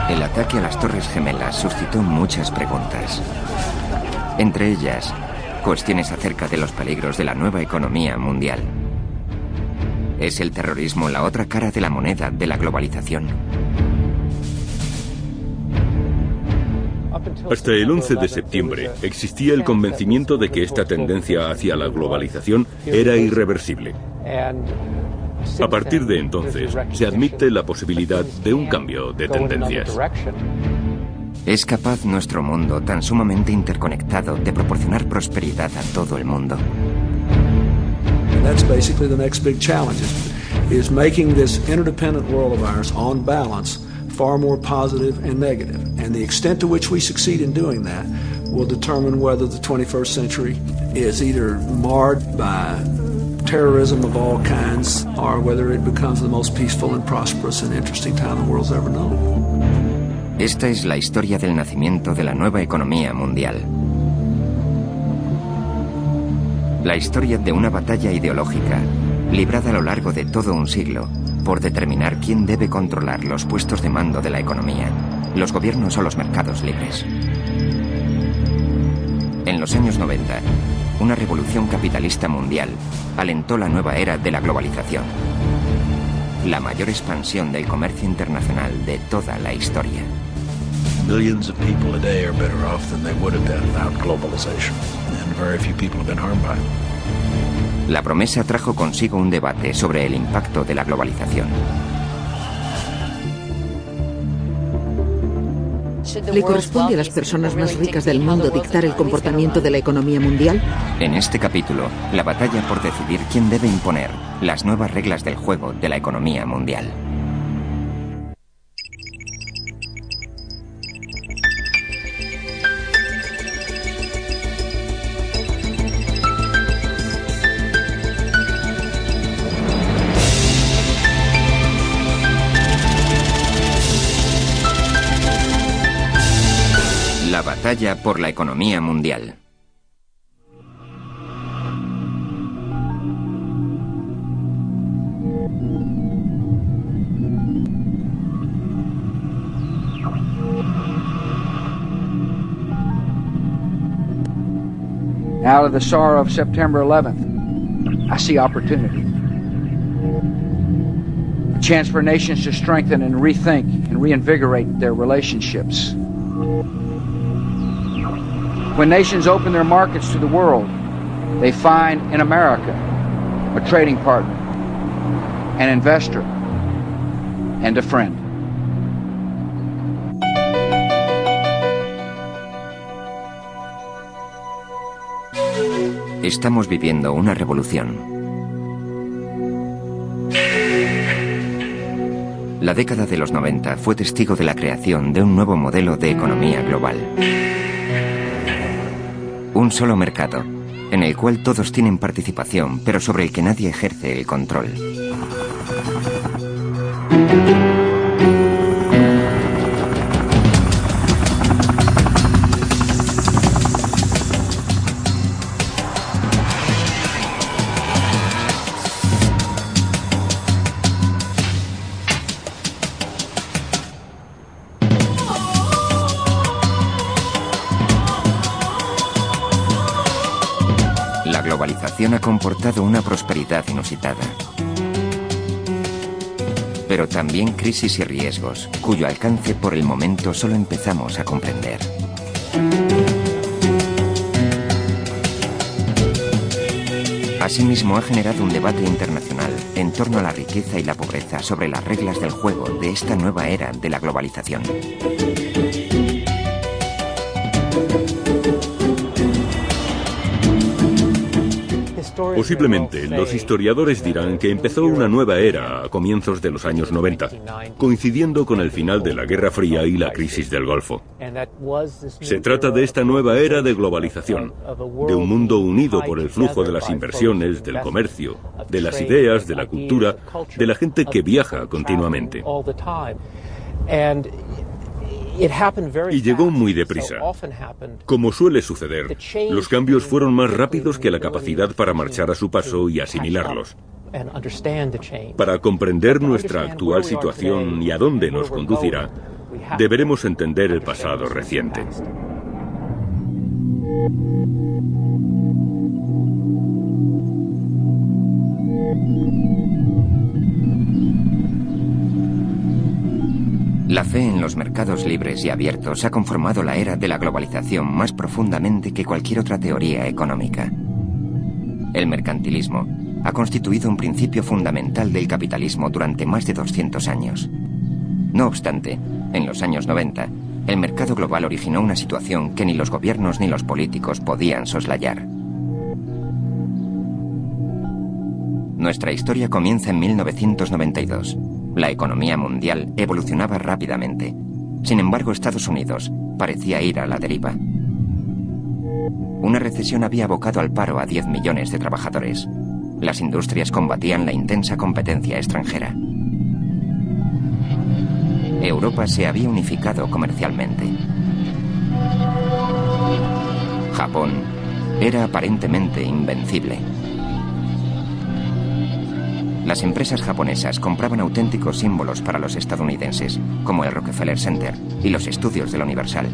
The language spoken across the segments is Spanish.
El ataque a las Torres Gemelas suscitó muchas preguntas. Entre ellas, cuestiones acerca de los peligros de la nueva economía mundial. ¿Es el terrorismo la otra cara de la moneda de la globalización? Hasta el 11 de septiembre existía el convencimiento de que esta tendencia hacia la globalización era irreversible. A partir de entonces, se admite la posibilidad de un cambio de tendencias. ¿Es capaz nuestro mundo, tan sumamente interconectado, de proporcionar prosperidad a todo el mundo? That's basically the next big challenge is making this interdependent world of ours on balance far more positive and negative. And the extent to which we succeed in doing that will determine whether the 21st century is either marred by terrorism of all kinds or whether it becomes the most peaceful and prosperous and interesting time the world's ever known. Esta es la historia del nacimiento de la nueva economía mundial. La historia de una batalla ideológica, librada a lo largo de todo un siglo, por determinar quién debe controlar los puestos de mando de la economía, los gobiernos o los mercados libres. En los años 90, una revolución capitalista mundial alentó la nueva era de la globalización, la mayor expansión del comercio internacional de toda la historia. Millions of people today are better off than they would have been without globalization, and very few people have been harmed by it. La promesa trajo consigo un debate sobre el impacto de la globalización. ¿Le corresponde a las personas más ricas del mundo dictar el comportamiento de la economía mundial? En este capítulo, la batalla por decidir quién debe imponer las nuevas reglas del juego de la economía mundial. La batalla por la economía mundial. Out of the sorrow of September 11th, I see opportunity. A chance for nations to strengthen and rethink and reinvigorate their relationships. When nations open their markets to the world, they find in America a trading partner, an investor, and a friend. Estamos viviendo una revolución. La década de los 90 fue testigo de la creación de un nuevo modelo de economía global. Un solo mercado, en el cual todos tienen participación, pero sobre el que nadie ejerce el control. La globalización ha comportado una prosperidad inusitada, pero también crisis y riesgos, cuyo alcance por el momento solo empezamos a comprender. Asimismo, ha generado un debate internacional en torno a la riqueza y la pobreza sobre las reglas del juego de esta nueva era de la globalización. Posiblemente los historiadores dirán que empezó una nueva era a comienzos de los años 90, coincidiendo con el final de la Guerra Fría y la crisis del Golfo. Se trata de esta nueva era de globalización, de un mundo unido por el flujo de las inversiones, del comercio, de las ideas, de la cultura, de la gente que viaja continuamente. Y llegó muy deprisa. Como suele suceder, los cambios fueron más rápidos que la capacidad para marchar a su paso y asimilarlos. Para comprender nuestra actual situación y a dónde nos conducirá, deberemos entender el pasado reciente. La fe en los mercados libres y abiertos ha conformado la era de la globalización más profundamente que cualquier otra teoría económica. El mercantilismo ha constituido un principio fundamental del capitalismo durante más de 200 años. No obstante, en los años 90, el mercado global originó una situación que ni los gobiernos ni los políticos podían soslayar. Nuestra historia comienza en 1992. La economía mundial evolucionaba rápidamente. Sin embargo, Estados Unidos parecía ir a la deriva. Una recesión había abocado al paro a 10 millones de trabajadores. Las industrias combatían la intensa competencia extranjera. Europa se había unificado comercialmente. Japón era aparentemente invencible. Las empresas japonesas compraban auténticos símbolos para los estadounidenses, como el Rockefeller Center y los estudios de la Universal.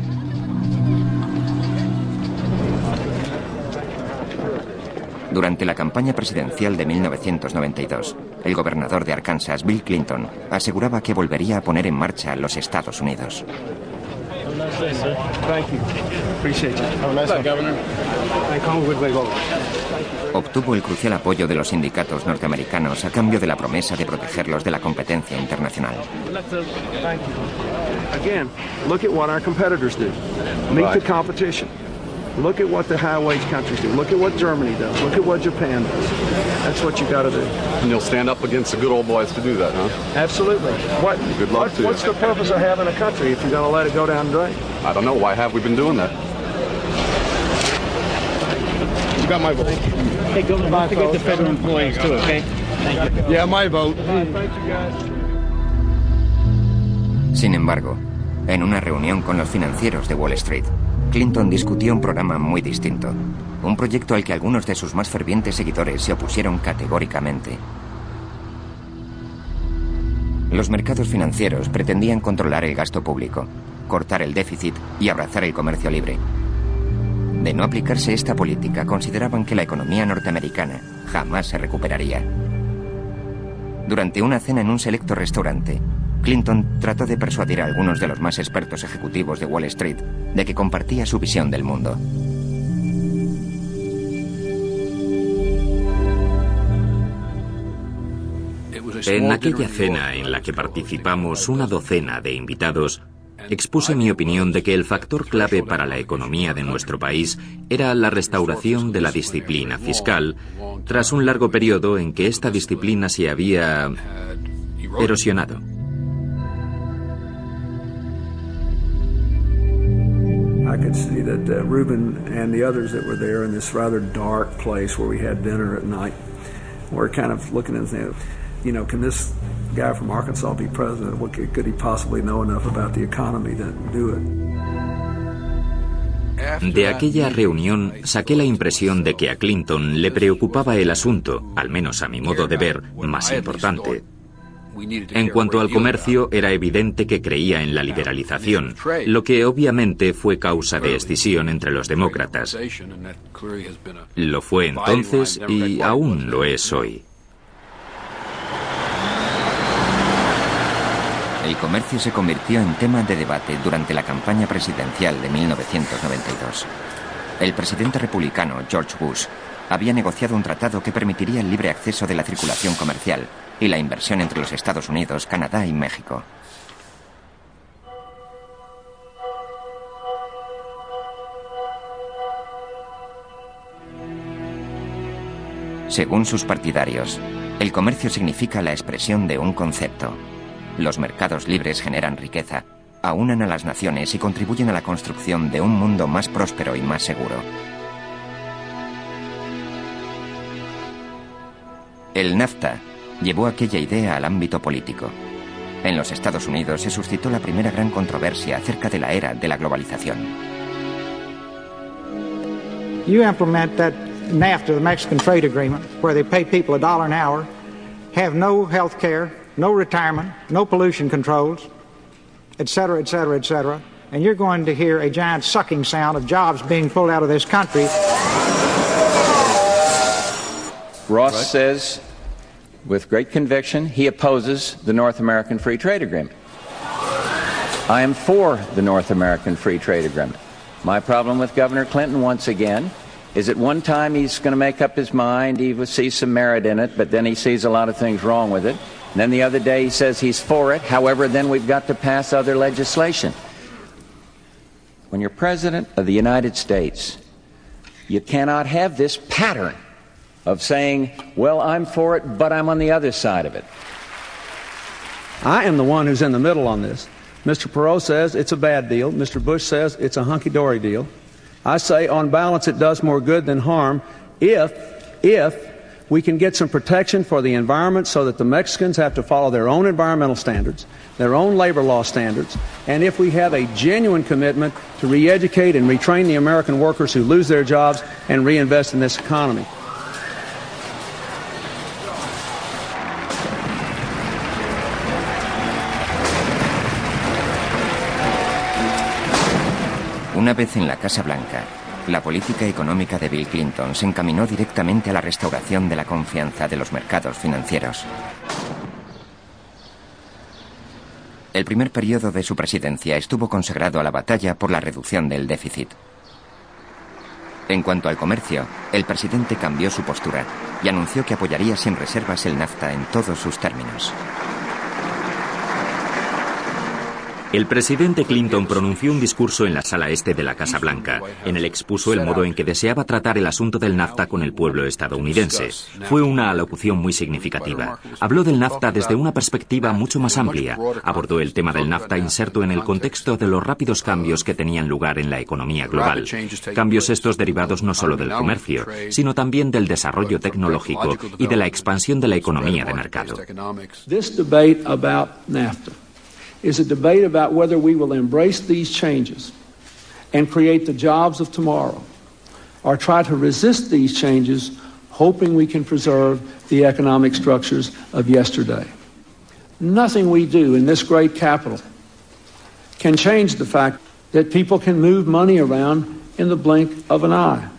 Durante la campaña presidencial de 1992, el gobernador de Arkansas, Bill Clinton, aseguraba que volvería a poner en marcha los Estados Unidos. Obtuvo el crucial apoyo de los sindicatos norteamericanos a cambio de la promesa de protegerlos de la competencia internacional. Again, look at what our competitors do. Meet the competition. Look at what the high-wage countries do. Look at what Germany does. Look at what Japan does. That's what you got to do. And you'll stand up against the good old boys to do that, huh? Absolutely. Good luck to you. What's the purpose of having a country if you're going to let it go down the drain? I don't know. Why have we been doing that? You got my vote. Hey, Governor, don't forget the federal employees too, okay? Thank you. Yeah, my vote. Thank you, guys. Sin embargo, en una reunión con los financieros de Wall Street, Clinton discutió un programa muy distinto, un proyecto al que algunos de sus más fervientes seguidores se opusieron categóricamente. Los mercados financieros pretendían controlar el gasto público, cortar el déficit y abrazar el comercio libre. De no aplicarse esta política, consideraban que la economía norteamericana jamás se recuperaría. Durante una cena en un selecto restaurante, Clinton trató de persuadir a algunos de los más expertos ejecutivos de Wall Street de que compartía su visión del mundo. En aquella cena en la que participamos una docena de invitados, expuse mi opinión de que el factor clave para la economía de nuestro país era la restauración de la disciplina fiscal, tras un largo periodo en que esta disciplina se había erosionado. I could see that Reuben and the others that were there in this rather dark place where we had dinner at night were kind of looking and saying, you know, can this guy from Arkansas be president? What could he possibly know enough about the economy to do it? De aquella reunión saqué la impresión de que a Clinton le preocupaba el asunto, al menos a mi modo de ver, más importante. En cuanto al comercio, era evidente que creía en la liberalización, lo que obviamente fue causa de escisión entre los demócratas. Lo fue entonces y aún lo es hoy. El comercio se convirtió en tema de debate durante la campaña presidencial de 1992. El presidente republicano George Bush había negociado un tratado que permitiría el libre acceso de la circulación comercial y la inversión entre los Estados Unidos, Canadá y México. Según sus partidarios, el comercio significa la expresión de un concepto. Los mercados libres generan riqueza, aunan a las naciones y contribuyen a la construcción de un mundo más próspero y más seguro. El NAFTA llevó aquella idea al ámbito político. En los Estados Unidos se suscitó la primera gran controversia acerca de la era de la globalización. You implement that NAFTA, the Mexican Trade Agreement, where they pay people $1 an hour have no health care, no retirement, no pollution controls, etc., etc., etc., and you're going to hear a giant sucking sound of jobs being pulled out of this country. Ross says, with great conviction, he opposes the North American Free Trade Agreement. I am for the North American Free Trade Agreement. My problem with Governor Clinton, once again, is at one time he's going to make up his mind, he sees some merit in it, but then he sees a lot of things wrong with it. And then the other day he says he's for it, however, then we've got to pass other legislation. When you're President of the United States, you cannot have this pattern of saying, well, I'm for it, but I'm on the other side of it. I am the one who's in the middle on this. Mr. Perot says it's a bad deal. Mr. Bush says it's a hunky-dory deal. I say, on balance, it does more good than harm if we can get some protection for the environment so that the Mexicans have to follow their own environmental standards, their own labor law standards, and if we have a genuine commitment to re-educate and retrain the American workers who lose their jobs and reinvest in this economy. Una vez en la Casa Blanca, la política económica de Bill Clinton se encaminó directamente a la restauración de la confianza de los mercados financieros. El primer periodo de su presidencia estuvo consagrado a la batalla por la reducción del déficit. En cuanto al comercio, el presidente cambió su postura y anunció que apoyaría sin reservas el NAFTA en todos sus términos. El presidente Clinton pronunció un discurso en la sala este de la Casa Blanca. En él expuso el modo en que deseaba tratar el asunto del NAFTA con el pueblo estadounidense. Fue una alocución muy significativa. Habló del NAFTA desde una perspectiva mucho más amplia. Abordó el tema del NAFTA inserto en el contexto de los rápidos cambios que tenían lugar en la economía global. Cambios estos derivados no solo del comercio, sino también del desarrollo tecnológico y de la expansión de la economía de mercado. This debate about NAFTA is a debate about whether we will embrace these changes and create the jobs of tomorrow, or try to resist these changes, hoping we can preserve the economic structures of yesterday. Nothing we do in this great capital can change the fact that people can move money around in the blink of an eye.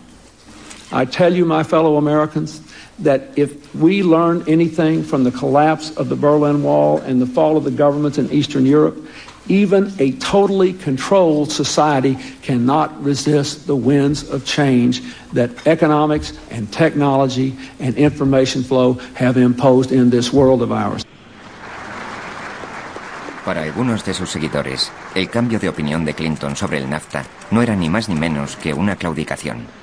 I tell you, my fellow Americans, that if we learn anything from the collapse of the Berlin Wall and the fall of the governments in Eastern Europe, even a totally controlled society cannot resist the winds of change that economics and technology and information flow have imposed in this world of ours. Para algunos de sus seguidores, el cambio de opinión de Clinton sobre el NAFTA no era ni más ni menos que una claudicación.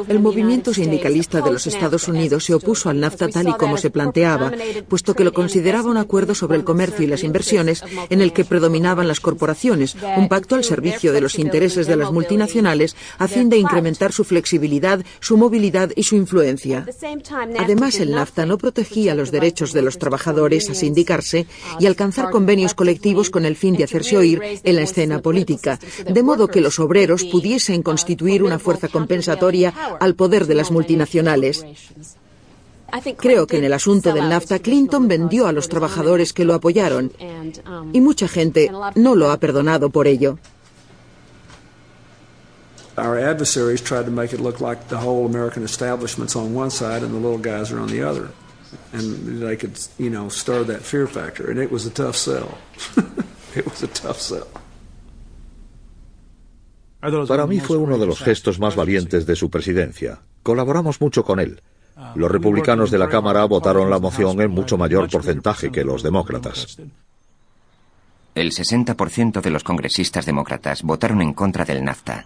El movimiento sindicalista de los Estados Unidos se opuso al NAFTA tal y como se planteaba, puesto que lo consideraba un acuerdo sobre el comercio y las inversiones en el que predominaban las corporaciones, un pacto al servicio de los intereses de las multinacionales a fin de incrementar su flexibilidad, su movilidad y su influencia. Además, el NAFTA no protegía los derechos de los trabajadores a sindicarse y alcanzar convenios colectivos con el fin de hacerse oír en la escena política, de modo que los obreros pudiesen constituir una fuerza compensatoria al poder de las multinacionales. Creo que en el asunto del NAFTA Clinton vendió a los trabajadores que lo apoyaron y mucha gente no lo ha perdonado por ello. Our adversaries tried to make it look like the whole American establishment's on one side and the little guys are on the other. And they could, stir that fear factor. And it was a tough sell. It was a tough sell. Para mí fue uno de los gestos más valientes de su presidencia. Colaboramos mucho con él. Los republicanos de la Cámara votaron la moción en mucho mayor porcentaje que los demócratas. El 60% de los congresistas demócratas votaron en contra del NAFTA.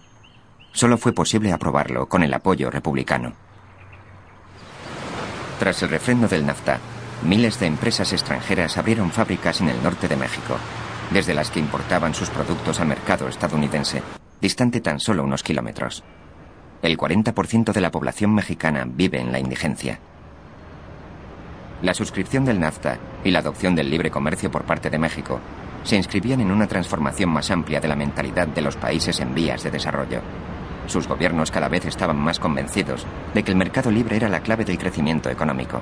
Solo fue posible aprobarlo con el apoyo republicano. Tras el refrendo del NAFTA, miles de empresas extranjeras abrieron fábricas en el norte de México, desde las que importaban sus productos al mercado estadounidense, distante tan solo unos kilómetros. El 40% de la población mexicana vive en la indigencia. La suscripción del NAFTA y la adopción del libre comercio por parte de México se inscribían en una transformación más amplia de la mentalidad de los países en vías de desarrollo. Sus gobiernos cada vez estaban más convencidos de que el mercado libre era la clave del crecimiento económico.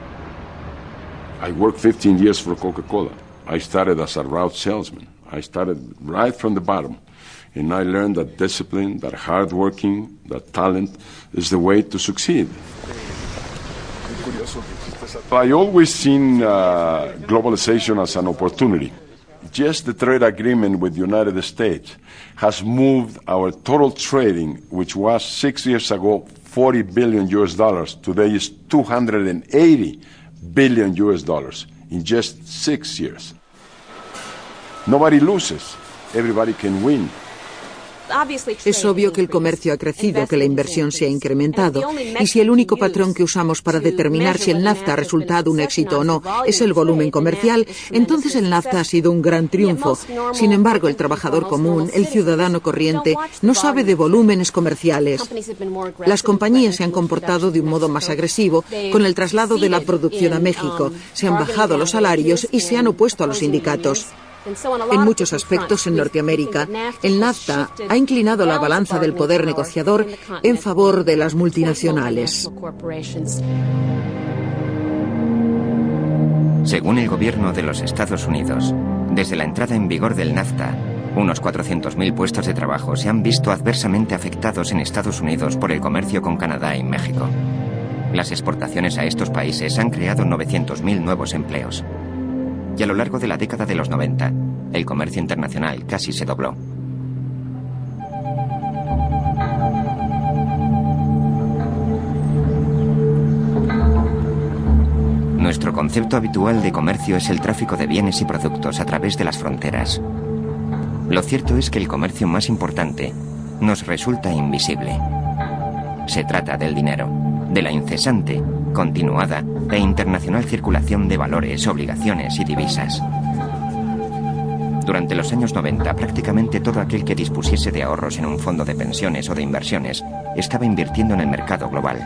I worked 15 years for Coca-Cola. I started as a route salesman. I started right from the bottom. And I learned that discipline, that hard working, that talent is the way to succeed. I always seen globalization as an opportunity. Just the trade agreement with the United States has moved our total trading, which was 6 years ago $40 billion US. Today is $280 billion US in just 6 years. Nobody loses. Everybody can win. Es obvio que el comercio ha crecido, que la inversión se ha incrementado, y si el único patrón que usamos para determinar si el NAFTA ha resultado un éxito o no es el volumen comercial, entonces el NAFTA ha sido un gran triunfo. Sin embargo, el trabajador común, el ciudadano corriente, no sabe de volúmenes comerciales. Las compañías se han comportado de un modo más agresivo con el traslado de la producción a México, se han bajado los salarios y se han opuesto a los sindicatos. En muchos aspectos en Norteamérica, el NAFTA ha inclinado la balanza del poder negociador en favor de las multinacionales. Según el gobierno de los Estados Unidos, desde la entrada en vigor del NAFTA, unos 400.000 puestos de trabajo se han visto adversamente afectados en Estados Unidos por el comercio con Canadá y México. Las exportaciones a estos países han creado 900.000 nuevos empleos. Y a lo largo de la década de los 90, el comercio internacional casi se dobló. Nuestro concepto habitual de comercio es el tráfico de bienes y productos a través de las fronteras. Lo cierto es que el comercio más importante nos resulta invisible. Se trata del dinero, de la incesante, continuada e internacional circulación de valores, obligaciones y divisas. Durante los años 90, prácticamente todo aquel que dispusiese de ahorros en un fondo de pensiones o de inversiones estaba invirtiendo en el mercado global.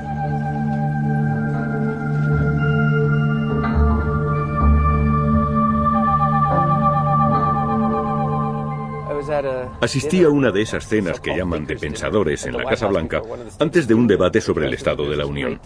Asistí a una de esas cenas que llaman de pensadores en la Casa Blanca antes de un debate sobre el Estado de la Unión.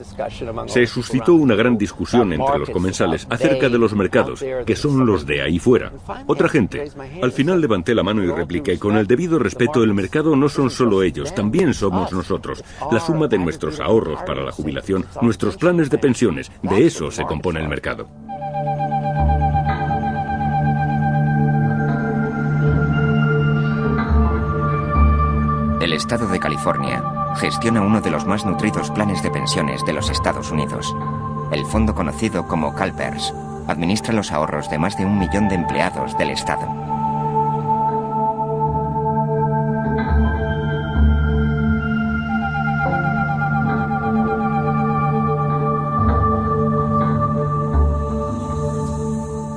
Se suscitó una gran discusión entre los comensales acerca de los mercados, que son los de ahí fuera. Otra gente. Al final levanté la mano y repliqué: con el debido respeto, el mercado no son solo ellos, también somos nosotros. La suma de nuestros ahorros para la jubilación, nuestros planes de pensiones, de eso se compone el mercado. El estado de California gestiona uno de los más nutridos planes de pensiones de los Estados Unidos. El fondo conocido como CalPERS administra los ahorros de más de 1 millón de empleados del estado.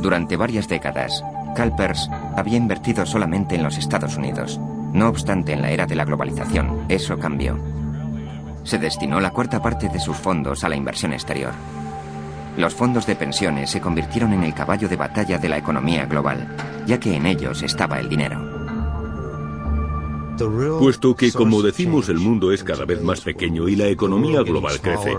Durante varias décadas, CalPERS había invertido solamente en los Estados Unidos. No obstante, en la era de la globalización, eso cambió. Se destinó la cuarta parte de sus fondos a la inversión exterior. Los fondos de pensiones se convirtieron en el caballo de batalla de la economía global, ya que en ellos estaba el dinero. Puesto que, como decimos, el mundo es cada vez más pequeño y la economía global crece,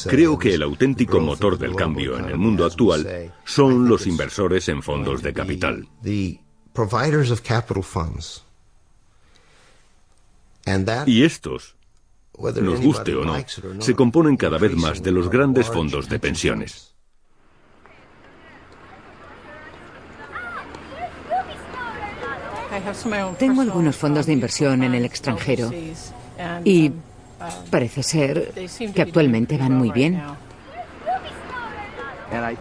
creo que el auténtico motor del cambio en el mundo actual son los inversores en fondos de capital. Y estos, nos guste o no, se componen cada vez más de los grandes fondos de pensiones. Tengo algunos fondos de inversión en el extranjero y parece ser que actualmente van muy bien.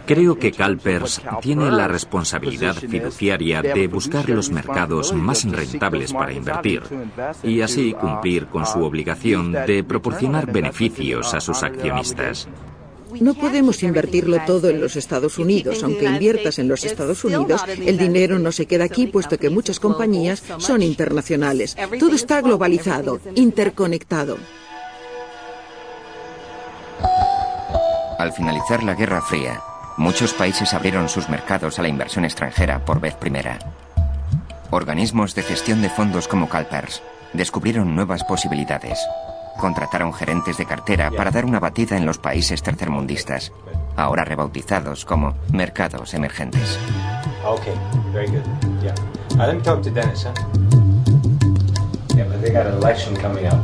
Creo que CalPERS tiene la responsabilidad fiduciaria de buscar los mercados más rentables para invertir y así cumplir con su obligación de proporcionar beneficios a sus accionistas. No podemos invertirlo todo en los Estados Unidos. Aunque inviertas en los Estados Unidos, el dinero no se queda aquí, puesto que muchas compañías son internacionales. Todo está globalizado, interconectado. Al finalizar la Guerra Fría, muchos países abrieron sus mercados a la inversión extranjera por vez primera. Organismos de gestión de fondos como CalPERS descubrieron nuevas posibilidades. Contrataron gerentes de cartera para dar una batida en los países tercermundistas. ahora rebautizados como mercados emergentes. Okay, very good. Yeah. Let me talk to Dennis, huh? Yeah, but they got an election coming up.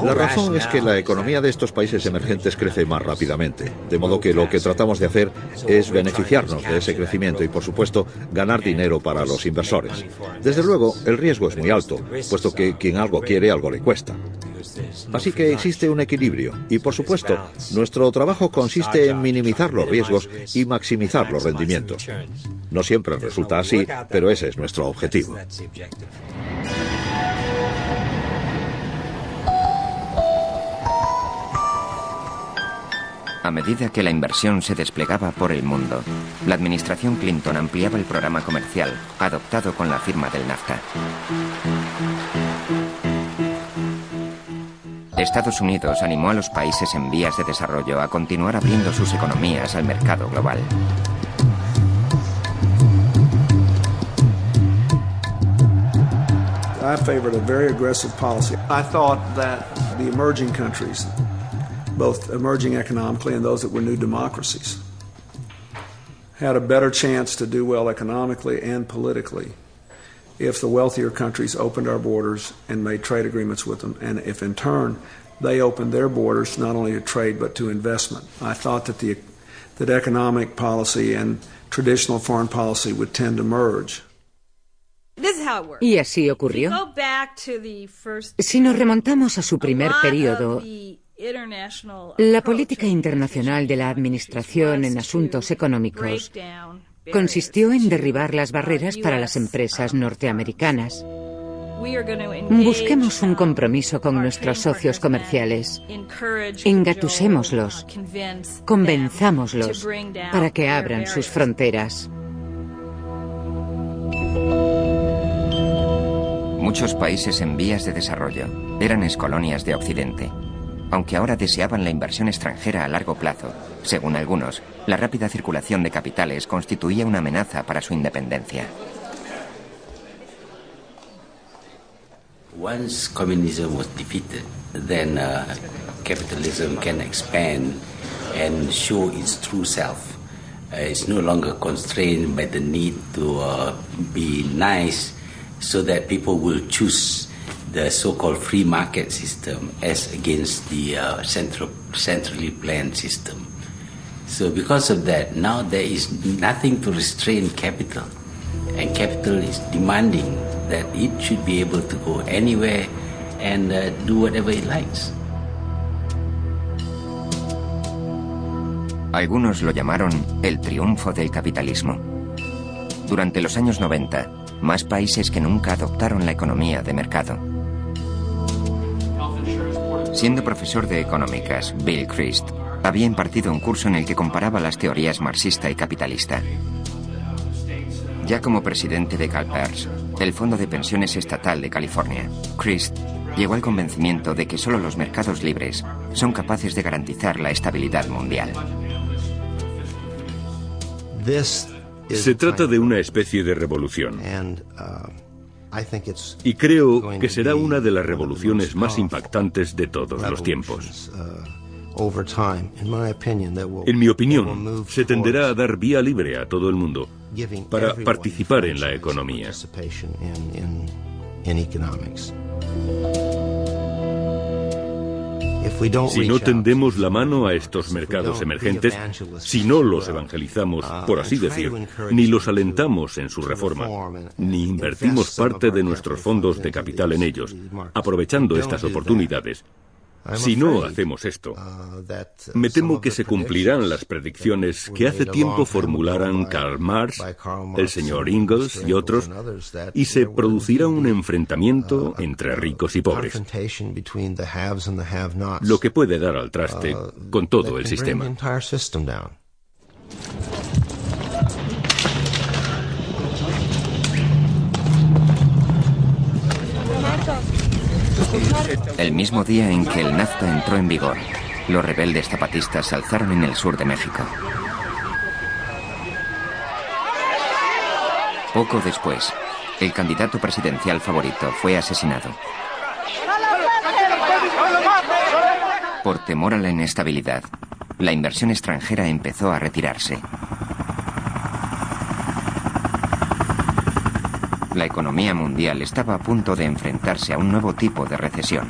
La razón es que la economía de estos países emergentes crece más rápidamente, de modo que lo que tratamos de hacer es beneficiarnos de ese crecimiento y, por supuesto, ganar dinero para los inversores. Desde luego, el riesgo es muy alto, puesto que quien algo quiere, algo le cuesta. Así que existe un equilibrio y, por supuesto, nuestro trabajo consiste en minimizar los riesgos y maximizar los rendimientos. No siempre resulta así, pero ese es nuestro objetivo. A medida que la inversión se desplegaba por el mundo, la administración Clinton ampliaba el programa comercial adoptado con la firma del NAFTA. Estados Unidos animó a los países en vías de desarrollo a continuar abriendo sus economías al mercado global. I favored a very aggressive policy. I thought that the emerging countries, both emerging economically and those that were new democracies, had a better chance to do well economically and politically if the wealthier countries opened our borders and made trade agreements with them, and if in turn they opened their borders not only to trade but to investment. I thought that economic policy and traditional foreign policy would tend to merge. Y así ocurrió. Si nos remontamos a su primer periodo, la política internacional de la Administración en Asuntos Económicos consistió en derribar las barreras para las empresas norteamericanas. Busquemos un compromiso con nuestros socios comerciales. Engatusémoslos, convenzámoslos para que abran sus fronteras. Muchos países en vías de desarrollo eran excolonias de Occidente, aunque ahora deseaban la inversión extranjera a largo plazo. Según algunos, la rápida circulación de capitales constituía una amenaza para su independencia. Once communism was defeated, then capitalism can expand and show its true self. It's no longer constrained by the need to be nice, so that people will choose the so-called free market system as against the centrally planned system. So because of that, now there is nothing to restrain capital, and capital is demanding that it should be able to go anywhere and do whatever it likes. Algunos lo llamaron el triunfo del capitalismo. Durante los años 90, más países que nunca adoptaron la economía de mercado. Siendo profesor de económicas, Bill Christ había impartido un curso en el que comparaba las teorías marxista y capitalista. Ya como presidente de CalPERS, el Fondo de Pensiones Estatal de California, Christ llegó al convencimiento de que solo los mercados libres son capaces de garantizar la estabilidad mundial. Se trata de una especie de revolución. Y creo que será una de las revoluciones más impactantes de todos los tiempos. En mi opinión, se tenderá a dar vía libre a todo el mundo para participar en la economía. Si no tendemos la mano a estos mercados emergentes, si no los evangelizamos, por así decir, ni los alentamos en su reforma, ni invertimos parte de nuestros fondos de capital en ellos, aprovechando estas oportunidades, si no hacemos esto, me temo que se cumplirán las predicciones que hace tiempo formularan Karl Marx, el señor Engels y otros, y se producirá un enfrentamiento entre ricos y pobres, lo que puede dar al traste con todo el sistema. El mismo día en que el NAFTA entró en vigor, los rebeldes zapatistas se alzaron en el sur de México. Poco después, el candidato presidencial favorito fue asesinado. Por temor a la inestabilidad, la inversión extranjera empezó a retirarse. La economía mundial estaba a punto de enfrentarse a un nuevo tipo de recesión.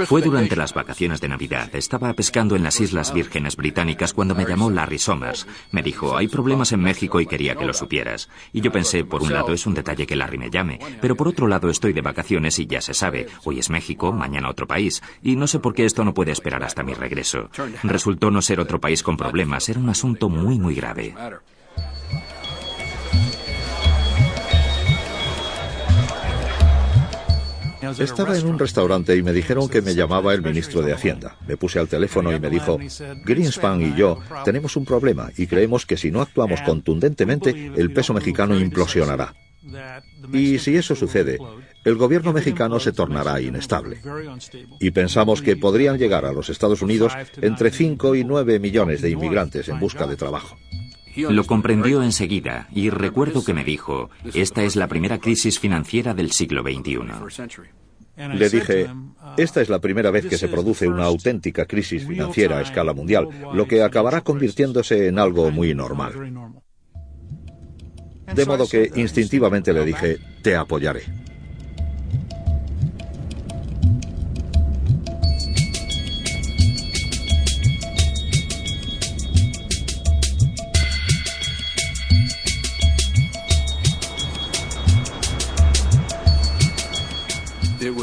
Fue durante las vacaciones de Navidad. Estaba pescando en las Islas Vírgenes Británicas cuando me llamó Larry Summers. Me dijo, hay problemas en México y quería que lo supieras. Y yo pensé, por un lado es un detalle que Larry me llame, pero por otro lado estoy de vacaciones y ya se sabe. Hoy es México, mañana otro país. Y no sé por qué esto no puede esperar hasta mi regreso. Resultó no ser otro país con problemas, era un asunto muy, muy grave. Estaba en un restaurante y me dijeron que me llamaba el ministro de Hacienda. Me puse al teléfono y me dijo, Greenspan y yo tenemos un problema y creemos que si no actuamos contundentemente, el peso mexicano implosionará. Y si eso sucede, el gobierno mexicano se tornará inestable. Y pensamos que podrían llegar a los Estados Unidos entre 5 y 9 millones de inmigrantes en busca de trabajo. Lo comprendió enseguida y recuerdo que me dijo, esta es la primera crisis financiera del siglo XXI. Le dije, esta es la primera vez que se produce una auténtica crisis financiera a escala mundial, lo que acabará convirtiéndose en algo muy normal. De modo que instintivamente le dije, te apoyaré.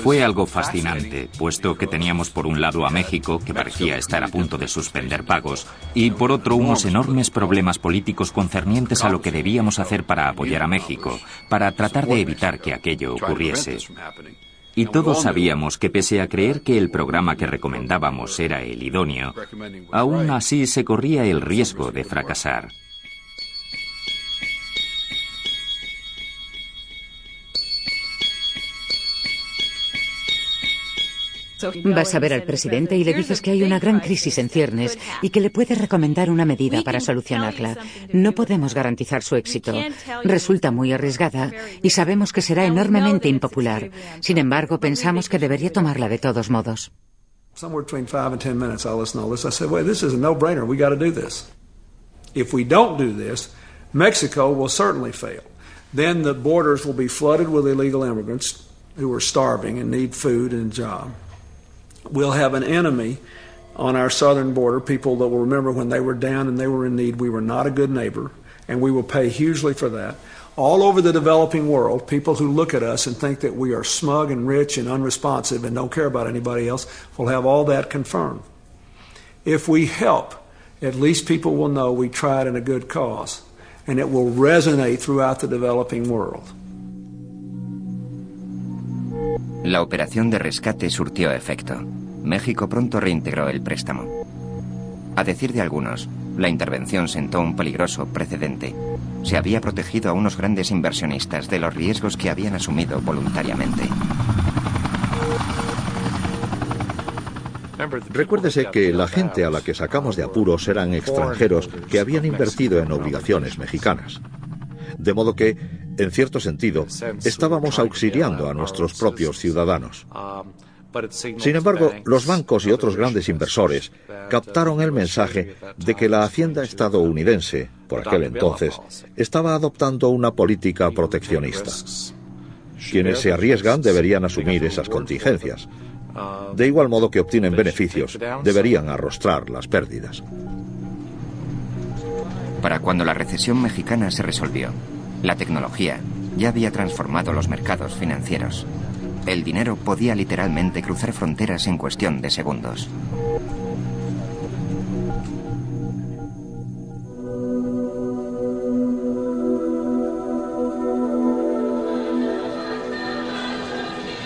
Fue algo fascinante, puesto que teníamos por un lado a México, que parecía estar a punto de suspender pagos, y por otro unos enormes problemas políticos concernientes a lo que debíamos hacer para apoyar a México, para tratar de evitar que aquello ocurriese. Y todos sabíamos que pese a creer que el programa que recomendábamos era el idóneo, aún así se corría el riesgo de fracasar. Vas a ver al presidente y le dices que hay una gran crisis en ciernes y que le puedes recomendar una medida para solucionarla. No podemos garantizar su éxito. Resulta muy arriesgada y sabemos que será enormemente impopular. Sin embargo, pensamos que debería tomarla de todos modos. Somewhere between 5 and 10 minutes, I'll listen to all this. I said, well, this is a no-brainer. We got to do this. If we don't do this, Mexico will certainly fail. Then the borders will be flooded with illegal immigrants who are starving and need food and a job. We'll have an enemy on our southern border, people that will remember when they were down and they were in need, we were not a good neighbor, and we will pay hugely for that. All over the developing world, people who look at us and think that we are smug and rich and unresponsive and don't care about anybody else will have all that confirmed. If we help, at least people will know we tried in a good cause, and it will resonate throughout the developing world. La operación de rescate surtió efecto. México pronto reintegró el préstamo. A decir de algunos, la intervención sentó un peligroso precedente. Se había protegido a unos grandes inversionistas de los riesgos que habían asumido voluntariamente. Recuérdese que la gente a la que sacamos de apuros eran extranjeros que habían invertido en obligaciones mexicanas. De modo que, en cierto sentido, estábamos auxiliando a nuestros propios ciudadanos. Sin embargo, los bancos y otros grandes inversores captaron el mensaje de que la Hacienda estadounidense, por aquel entonces, estaba adoptando una política proteccionista. Quienes se arriesgan deberían asumir esas contingencias. De igual modo que obtienen beneficios, deberían arrostrar las pérdidas. Para cuando la recesión mexicana se resolvió, la tecnología ya había transformado los mercados financieros. El dinero podía literalmente cruzar fronteras en cuestión de segundos.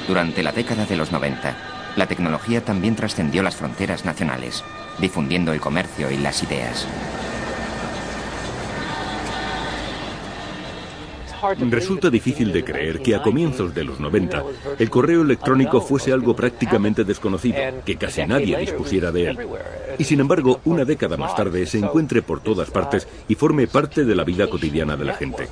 Durante la década de los 90, la tecnología también trascendió las fronteras nacionales, difundiendo el comercio y las ideas. Resulta difícil de creer que a comienzos de los 90 el correo electrónico fuese algo prácticamente desconocido, que casi nadie dispusiera de él. Y sin embargo, una década más tarde se encuentre por todas partes y forme parte de la vida cotidiana de la gente.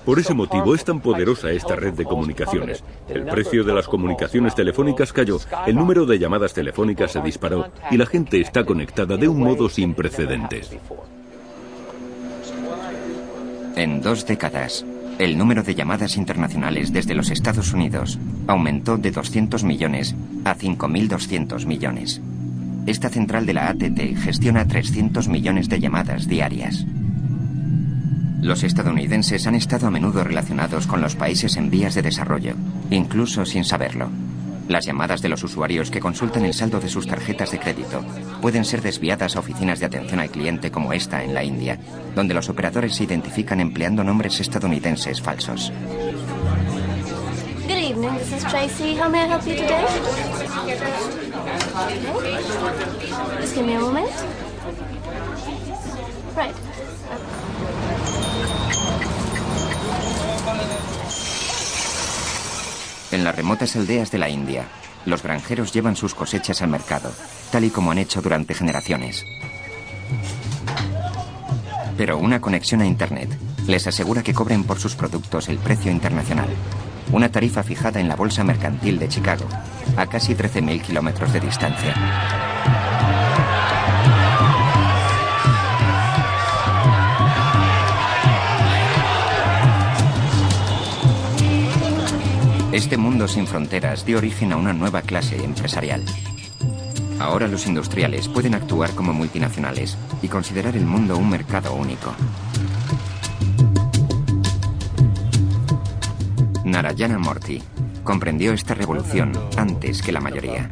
Por ese motivo es tan poderosa esta red de comunicaciones. El precio de las comunicaciones telefónicas cayó, el número de llamadas telefónicas se disparó y la gente está conectada de un modo sin precedentes. En 2 décadas, el número de llamadas internacionales desde los Estados Unidos aumentó de 200 millones a 5.200 millones. Esta central de la AT&T gestiona 300 millones de llamadas diarias. Los estadounidenses han estado a menudo relacionados con los países en vías de desarrollo, incluso sin saberlo. Las llamadas de los usuarios que consultan el saldo de sus tarjetas de crédito pueden ser desviadas a oficinas de atención al cliente como esta en la India, donde los operadores se identifican empleando nombres estadounidenses falsos. Good evening, this is Tracy. How may I help you today? Okay. Just give me a moment. Right. En las remotas aldeas de la India, los granjeros llevan sus cosechas al mercado, tal y como han hecho durante generaciones. Pero una conexión a Internet les asegura que cobren por sus productos el precio internacional, una tarifa fijada en la Bolsa Mercantil de Chicago, a casi 13.000 kilómetros de distancia. Este mundo sin fronteras dio origen a una nueva clase empresarial. Ahora los industriales pueden actuar como multinacionales y considerar el mundo un mercado único. Narayana Murthy comprendió esta revolución antes que la mayoría.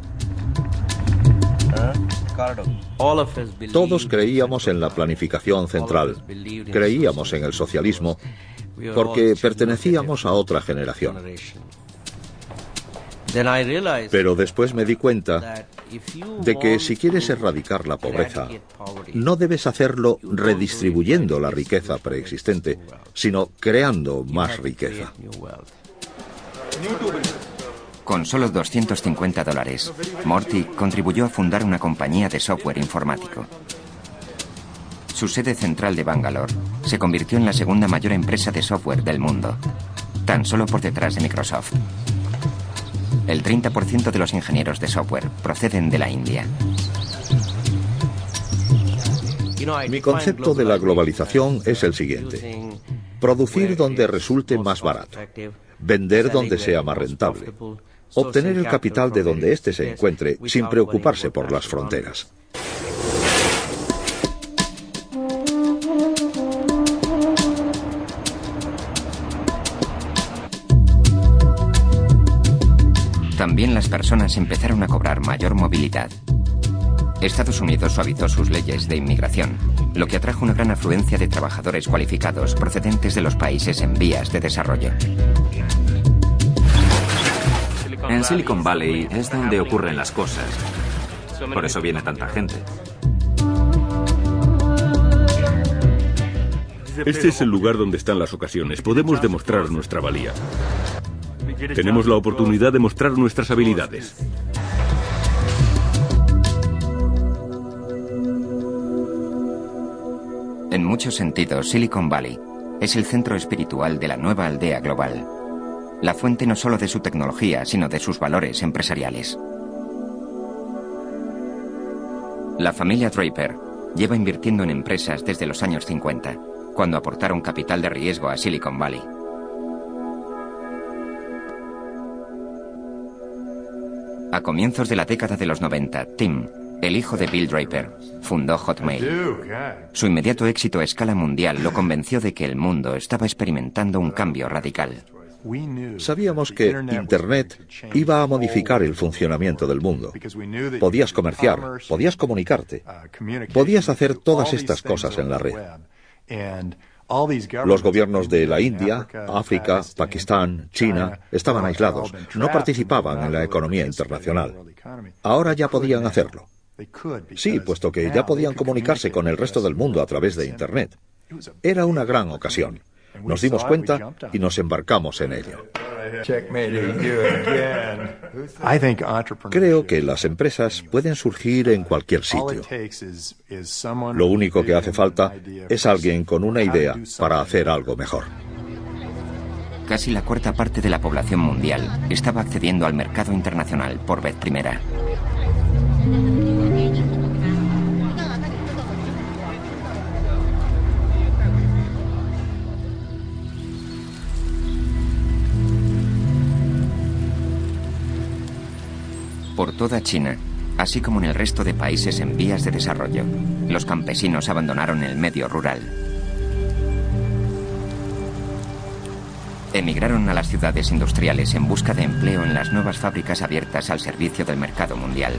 Todos creíamos en la planificación central, creíamos en el socialismo, porque pertenecíamos a otra generación. Pero después me di cuenta de que si quieres erradicar la pobreza, no debes hacerlo redistribuyendo la riqueza preexistente, sino creando más riqueza. Con solo $250, Murthy contribuyó a fundar una compañía de software informático. Su sede central de Bangalore se convirtió en la segunda mayor empresa de software del mundo, tan solo por detrás de Microsoft. El 30% de los ingenieros de software proceden de la India. Mi concepto de la globalización es el siguiente: producir donde resulte más barato, vender donde sea más rentable, obtener el capital de donde éste se encuentre sin preocuparse por las fronteras. También las personas empezaron a cobrar mayor movilidad. Estados Unidos suavizó sus leyes de inmigración, lo que atrajo una gran afluencia de trabajadores cualificados procedentes de los países en vías de desarrollo. En Silicon Valley es donde ocurren las cosas. Por eso viene tanta gente. Este es el lugar donde están las ocasiones. Podemos demostrar nuestra valía. Tenemos la oportunidad de mostrar nuestras habilidades. En muchos sentidos, Silicon Valley es el centro espiritual de la nueva aldea global. La fuente no solo de su tecnología, sino de sus valores empresariales. La familia Draper lleva invirtiendo en empresas desde los años 50, cuando aportaron capital de riesgo a Silicon Valley. A comienzos de la década de los 90, Tim, el hijo de Bill Draper, fundó Hotmail. Su inmediato éxito a escala mundial lo convenció de que el mundo estaba experimentando un cambio radical. Sabíamos que Internet iba a modificar el funcionamiento del mundo. Podías comerciar, podías comunicarte, podías hacer todas estas cosas en la red. Los gobiernos de la India, África, Pakistán, China estaban aislados, no participaban en la economía internacional. Ahora ya podían hacerlo. Sí, puesto que ya podían comunicarse con el resto del mundo a través de Internet. Era una gran ocasión. Nos dimos cuenta y nos embarcamos en ello. Creo que las empresas pueden surgir en cualquier sitio. Lo único que hace falta es alguien con una idea para hacer algo mejor. Casi la cuarta parte de la población mundial estaba accediendo al mercado internacional por vez primera. Por toda China, así como en el resto de países en vías de desarrollo, los campesinos abandonaron el medio rural. Emigraron a las ciudades industriales en busca de empleo en las nuevas fábricas abiertas al servicio del mercado mundial.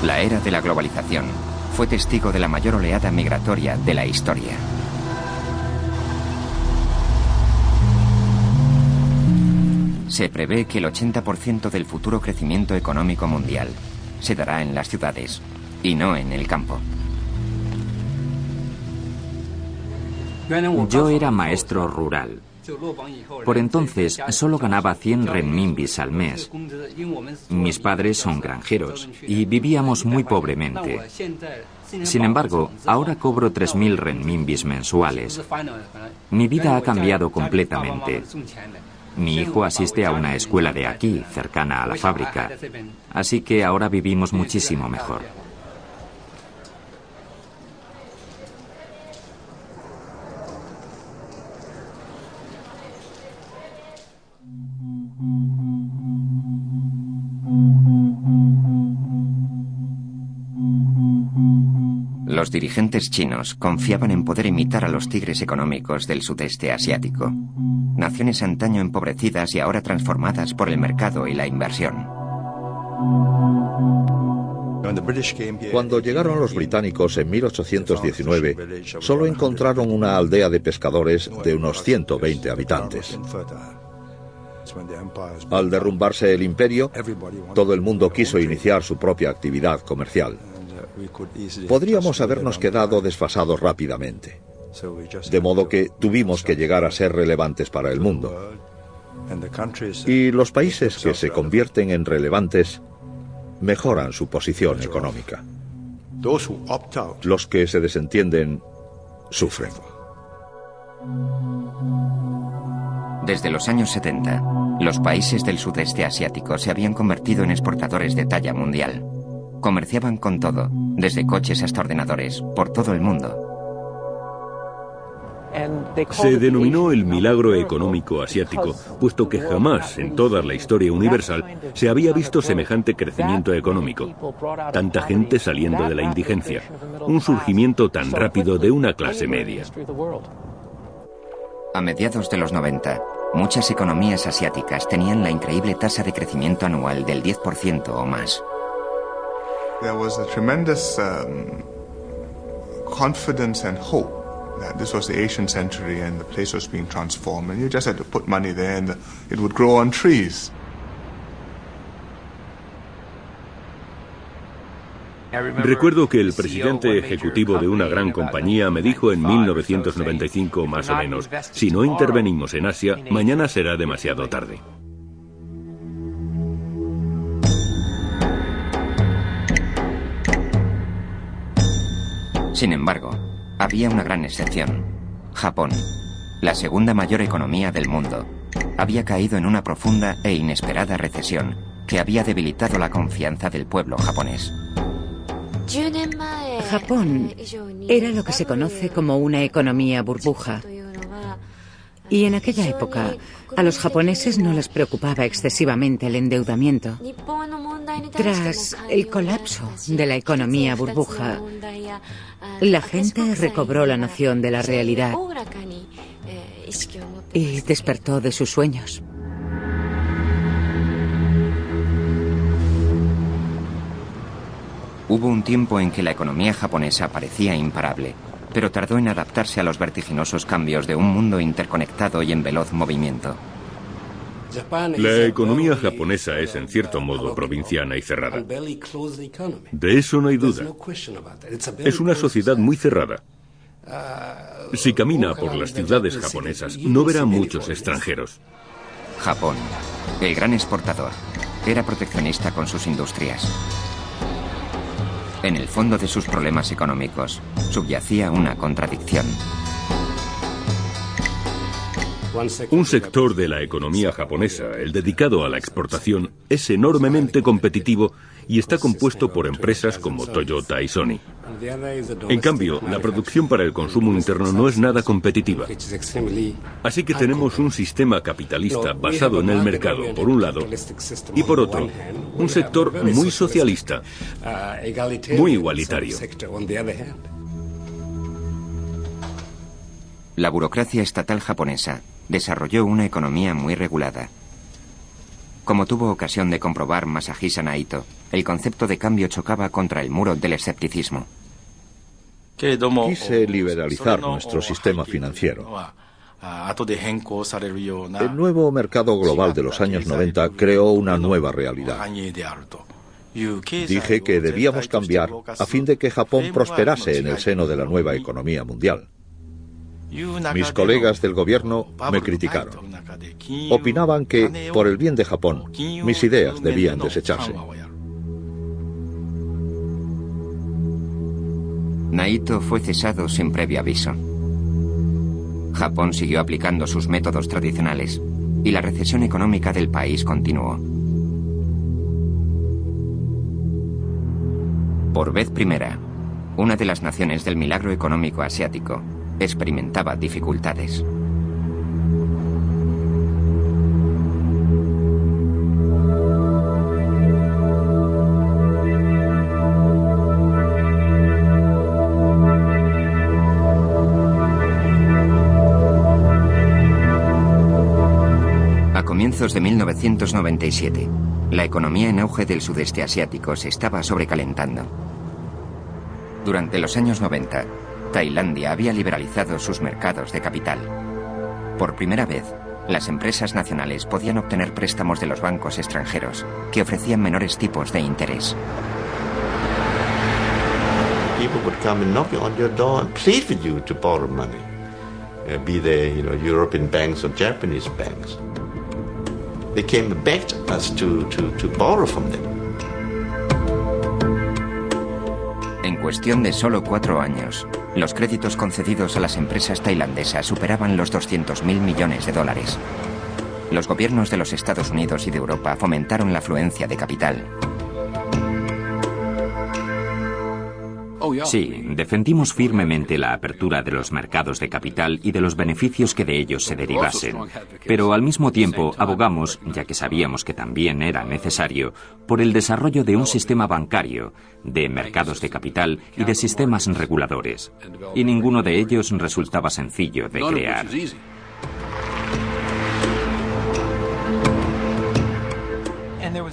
La era de la globalización fue testigo de la mayor oleada migratoria de la historia. Se prevé que el 80% del futuro crecimiento económico mundial se dará en las ciudades y no en el campo. Yo era maestro rural. Por entonces solo ganaba 100 renminbis al mes. Mis padres son granjeros y vivíamos muy pobremente. Sin embargo, ahora cobro 3.000 renminbis mensuales. Mi vida ha cambiado completamente. Mi hijo asiste a una escuela de aquí, cercana a la fábrica. Así que ahora vivimos muchísimo mejor. Los dirigentes chinos confiaban en poder imitar a los tigres económicos del sudeste asiático, naciones antaño empobrecidas y ahora transformadas por el mercado y la inversión. Cuando llegaron los británicos en 1819, solo encontraron una aldea de pescadores de unos 120 habitantes. Al derrumbarse el imperio, todo el mundo quiso iniciar su propia actividad comercial. Podríamos habernos quedado desfasados rápidamente, de modo que tuvimos que llegar a ser relevantes para el mundo. Y los países que se convierten en relevantes mejoran su posición económica. Los que se desentienden sufren. Desde los años 70, los países del sudeste asiático se habían convertido en exportadores de talla mundial. Comerciaban con todo, desde coches hasta ordenadores, por todo el mundo. Se denominó el milagro económico asiático, puesto que jamás en toda la historia universal se había visto semejante crecimiento económico. Tanta gente saliendo de la indigencia, un surgimiento tan rápido de una clase media. A mediados de los 90, muchas economías asiáticas tenían la increíble tasa de crecimiento anual del 10% o más. There was a tremendous confidence and hope that this was the Asian century and the place was being transformed, and you just had to put money there and it would grow on trees. Recuerdo que el presidente ejecutivo de una gran compañía me dijo en 1995 más o menos, si no intervenimos en Asia, mañana será demasiado tarde. Sin embargo, había una gran excepción. Japón, la segunda mayor economía del mundo, había caído en una profunda e inesperada recesión que había debilitado la confianza del pueblo japonés. Japón era lo que se conoce como una economía burbuja. Y en aquella época, a los japoneses no les preocupaba excesivamente el endeudamiento. Tras el colapso de la economía burbuja, la gente recobró la noción de la realidad y despertó de sus sueños. Hubo un tiempo en que la economía japonesa parecía imparable, pero tardó en adaptarse a los vertiginosos cambios de un mundo interconectado y en veloz movimiento. La economía japonesa es en cierto modo provinciana y cerrada. De eso no hay duda. Es una sociedad muy cerrada. Si camina por las ciudades japonesas, no verá muchos extranjeros. Japón, el gran exportador, era proteccionista con sus industrias. En el fondo de sus problemas económicos subyacía una contradicción. Un sector de la economía japonesa, el dedicado a la exportación, es enormemente competitivo y está compuesto por empresas como Toyota y Sony. En cambio, la producción para el consumo interno no es nada competitiva. Así que tenemos un sistema capitalista basado en el mercado, por un lado, y por otro, un sector muy socialista, muy igualitario. La burocracia estatal japonesa desarrolló una economía muy regulada. Como tuvo ocasión de comprobar Masahisa Naito, el concepto de cambio chocaba contra el muro del escepticismo. Quise liberalizar nuestro sistema financiero. El nuevo mercado global de los años 90 creó una nueva realidad. Dije que debíamos cambiar a fin de que Japón prosperase en el seno de la nueva economía mundial. Mis colegas del gobierno me criticaron. Opinaban que, por el bien de Japón, mis ideas debían desecharse. Naito fue cesado sin previo aviso. Japón siguió aplicando sus métodos tradicionales y la recesión económica del país continuó. Por vez primera, una de las naciones del milagro económico asiático experimentaba dificultades. A comienzos de 1997, la economía en auge del sudeste asiático se estaba sobrecalentando. Durante los años 90, Tailandia había liberalizado sus mercados de capital. Por primera vez, las empresas nacionales podían obtener préstamos de los bancos extranjeros, que ofrecían menores tipos de interés. People would come and knock on your door and plead with you to borrow money, be they, European banks or Japanese banks. They came and begged us to borrow from them. En cuestión de solo 4 años, los créditos concedidos a las empresas tailandesas superaban los 200.000 millones de dólares. Los gobiernos de los Estados Unidos y de Europa fomentaron la afluencia de capital. Sí, defendimos firmemente la apertura de los mercados de capital y de los beneficios que de ellos se derivasen. Pero al mismo tiempo abogamos, ya que sabíamos que también era necesario, por el desarrollo de un sistema bancario, de mercados de capital y de sistemas reguladores. Y ninguno de ellos resultaba sencillo de crear.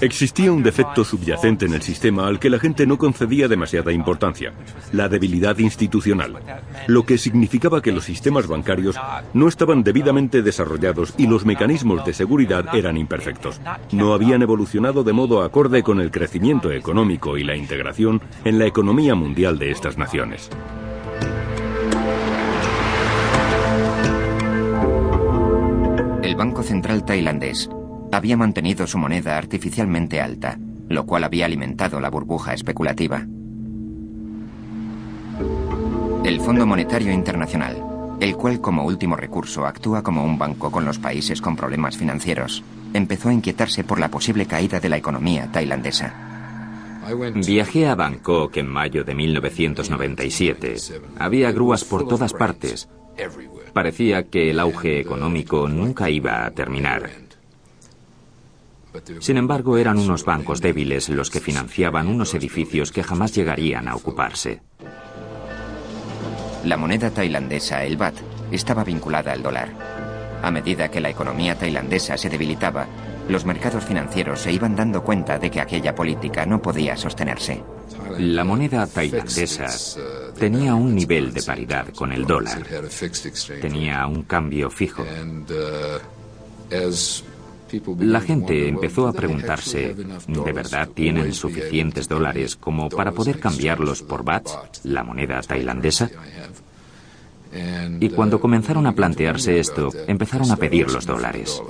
Existía un defecto subyacente en el sistema al que la gente no concedía demasiada importancia: la debilidad institucional, lo que significaba que los sistemas bancarios no estaban debidamente desarrollados y los mecanismos de seguridad eran imperfectos. No habían evolucionado de modo acorde con el crecimiento económico y la integración en la economía mundial de estas naciones. El Banco Central tailandés había mantenido su moneda artificialmente alta, lo cual había alimentado la burbuja especulativa. El Fondo Monetario Internacional, el cual como último recurso actúa como un banco con los países con problemas financieros, empezó a inquietarse por la posible caída de la economía tailandesa. Viajé a Bangkok en mayo de 1997. Había grúas por todas partes. Parecía que el auge económico nunca iba a terminar. Sin embargo, eran unos bancos débiles los que financiaban unos edificios que jamás llegarían a ocuparse. La moneda tailandesa, el baht, estaba vinculada al dólar. A medida que la economía tailandesa se debilitaba, los mercados financieros se iban dando cuenta de que aquella política no podía sostenerse. La moneda tailandesa tenía un nivel de paridad con el dólar. Tenía un cambio fijo. La gente empezó a preguntarse, ¿de verdad tienen suficientes dólares como para poder cambiarlos por bahts, la moneda tailandesa? Y cuando comenzaron a plantearse esto, empezaron a pedir los dólares.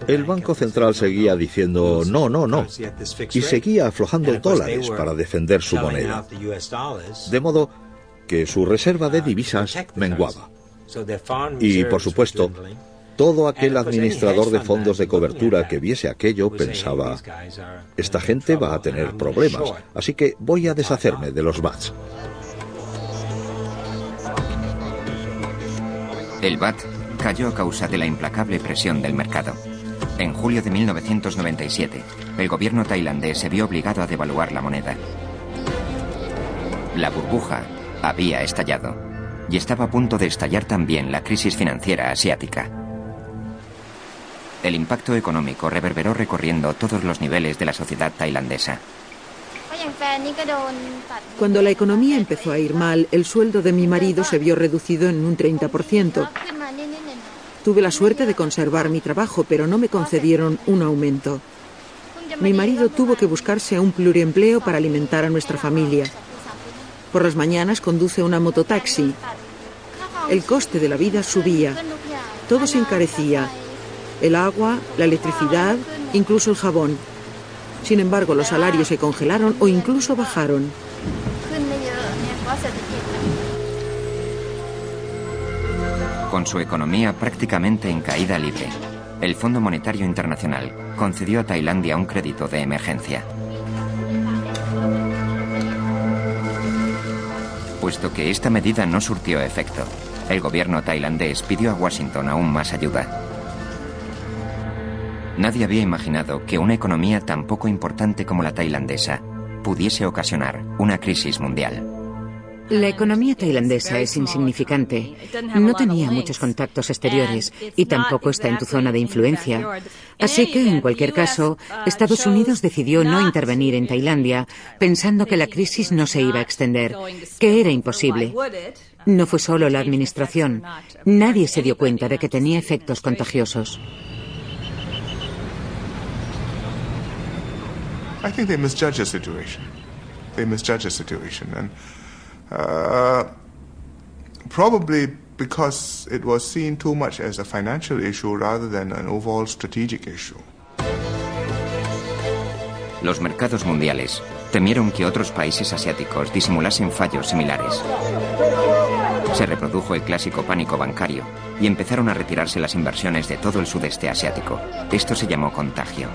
El Banco Central seguía diciendo no, no, no, y seguía aflojando dólares para defender su moneda, de modo que su reserva de divisas menguaba. Y, por supuesto, todo aquel administrador de fondos de cobertura que viese aquello pensaba, esta gente va a tener problemas, así que voy a deshacerme de los bahts. El baht cayó a causa de la implacable presión del mercado. En julio de 1997, el gobierno tailandés se vio obligado a devaluar la moneda. La burbuja había estallado y estaba a punto de estallar también la crisis financiera asiática. El impacto económico reverberó recorriendo todos los niveles de la sociedad tailandesa. Cuando la economía empezó a ir mal, el sueldo de mi marido se vio reducido en un 30%. Tuve la suerte de conservar mi trabajo, pero no me concedieron un aumento. Mi marido tuvo que buscarse un pluriempleo para alimentar a nuestra familia. Por las mañanas conduce una mototaxi. El coste de la vida subía. Todo se encarecía. El agua, la electricidad, incluso el jabón. Sin embargo, los salarios se congelaron o incluso bajaron. Con su economía prácticamente en caída libre, el Fondo Monetario Internacional concedió a Tailandia un crédito de emergencia. Puesto que esta medida no surtió efecto, el gobierno tailandés pidió a Washington aún más ayuda. Nadie había imaginado que una economía tan poco importante como la tailandesa pudiese ocasionar una crisis mundial. La economía tailandesa es insignificante. No tenía muchos contactos exteriores y tampoco está en tu zona de influencia. Así que, en cualquier caso, Estados Unidos decidió no intervenir en Tailandia pensando que la crisis no se iba a extender, que era imposible. No fue solo la administración. Nadie se dio cuenta de que tenía efectos contagiosos. I think they misjudge the situation. And probably because it was seen too much as a financial issue rather than an overall strategic issue. Los mercados mundiales temieron que otros países asiáticos disimulasen fallos similares. Se reprodujo el clásico pánico bancario y empezaron a retirarse las inversiones de todo el sudeste asiático. Esto se llamó contagio.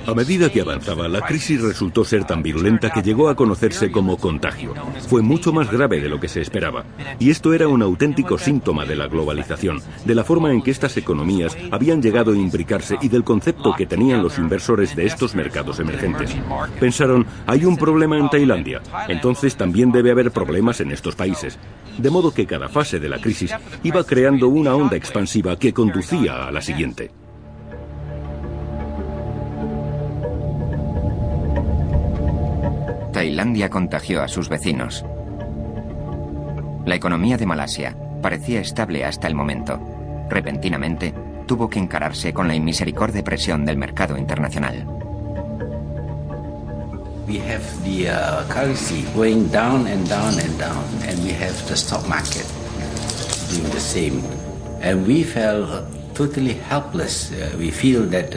A medida que avanzaba, la crisis resultó ser tan virulenta que llegó a conocerse como contagio. Fue mucho más grave de lo que se esperaba. Y esto era un auténtico síntoma de la globalización, de la forma en que estas economías habían llegado a imbricarse y del concepto que tenían los inversores de estos mercados emergentes. Pensaron, hay un problema en Tailandia, entonces también debe haber problemas en estos países. De modo que cada fase de la crisis iba creando una onda expansiva que conducía a la siguiente. Tailandia contagió a sus vecinos. La economía de Malasia parecía estable hasta el momento. Repentinamente, tuvo que encararse con la inmisericordia presión del mercado internacional. We have the currency going down and down and down, and we have the stock market doing the same. And we felt totally helpless. We feel that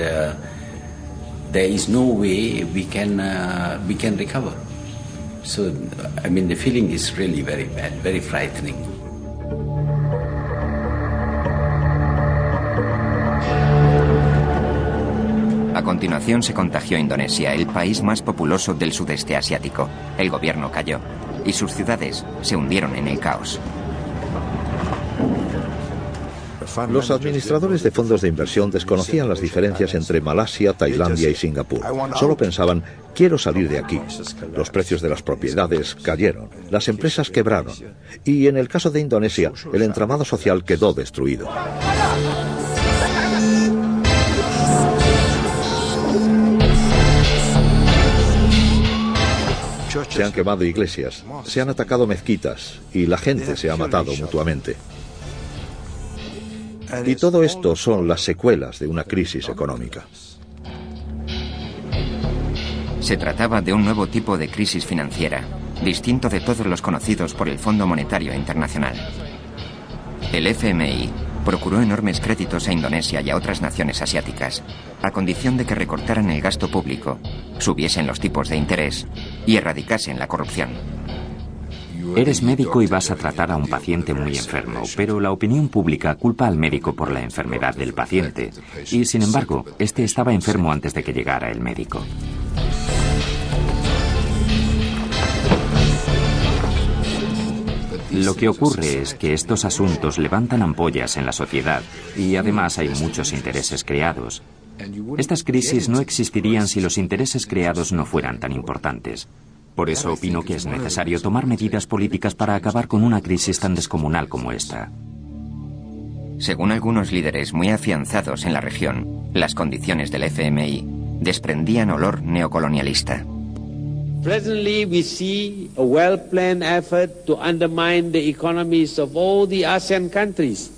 there is no way we can recover. So, I mean, the feeling is really very bad, very frightening. A continuación se contagió Indonesia, el país más populoso del sudeste asiático. El gobierno cayó y sus ciudades se hundieron en el caos. Los administradores de fondos de inversión desconocían las diferencias entre Malasia, Tailandia y Singapur. Solo pensaban, quiero salir de aquí. Los precios de las propiedades cayeron, las empresas quebraron y en el caso de Indonesia, el entramado social quedó destruido. se han quemado iglesias, se han atacado mezquitas y la gente se ha matado mutuamente. Y todo esto son las secuelas de una crisis económica. Se trataba de un nuevo tipo de crisis financiera, distinto de todos los conocidos por el Fondo Monetario Internacional. El FMI procuró enormes créditos a Indonesia y a otras naciones asiáticas, a condición de que recortaran el gasto público, subiesen los tipos de interés y erradicasen la corrupción. Eres médico y vas a tratar a un paciente muy enfermo, pero la opinión pública culpa al médico por la enfermedad del paciente, y sin embargo, este estaba enfermo antes de que llegara el médico. Lo que ocurre es que estos asuntos levantan ampollas en la sociedad y además hay muchos intereses creados. Estas crisis no existirían si los intereses creados no fueran tan importantes. Por eso opino que es necesario tomar medidas políticas para acabar con una crisis tan descomunal como esta. Según algunos líderes muy afianzados en la región, las condiciones del FMI desprendían olor neocolonialista. Presently, we see a well-planned effort to undermine the economies of all the ASEAN countries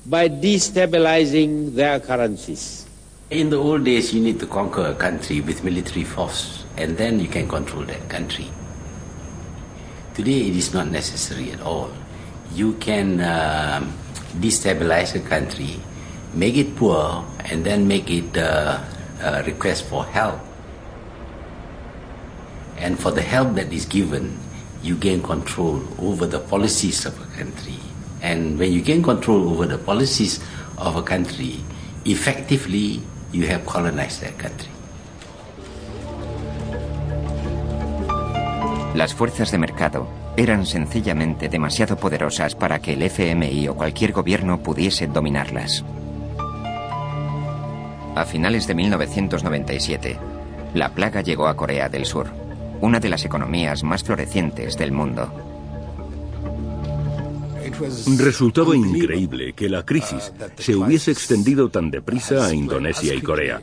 by destabilizing their currencies. In the old days, you need to conquer a country with military force, and then you can control that country. Today, it is not necessary at all. You can destabilize a country, make it poor, and then make it request for help. And for the help that is given, you gain control over the policies of a country. And when you gain control over the policies of a country, effectively, you have colonized that country. Las fuerzas de mercado eran sencillamente demasiado poderosas para que el FMI o cualquier gobierno pudiese dominarlas. A finales de 1997, la plaga llegó a Corea del Sur, una de las economías más florecientes del mundo. Resultaba increíble que la crisis se hubiese extendido tan deprisa a Indonesia y Corea,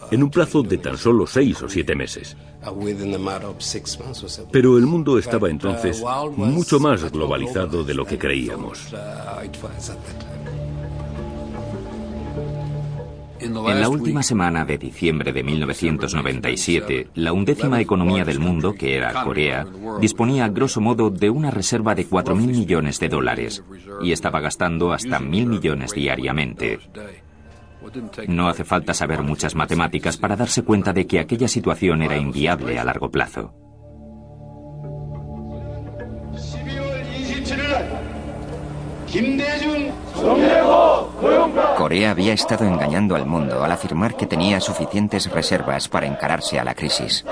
en un plazo de tan solo 6 o 7 meses. Pero el mundo estaba entonces mucho más globalizado de lo que creíamos. En la última semana de diciembre de 1997, la 11ª economía del mundo, que era Corea, disponía grosso modo de una reserva de 4.000 millones de dólares y estaba gastando hasta 1.000 millones diariamente. No hace falta saber muchas matemáticas para darse cuenta de que aquella situación era inviable a largo plazo. Corea había estado engañando al mundo al afirmar que tenía suficientes reservas para encararse a la crisis.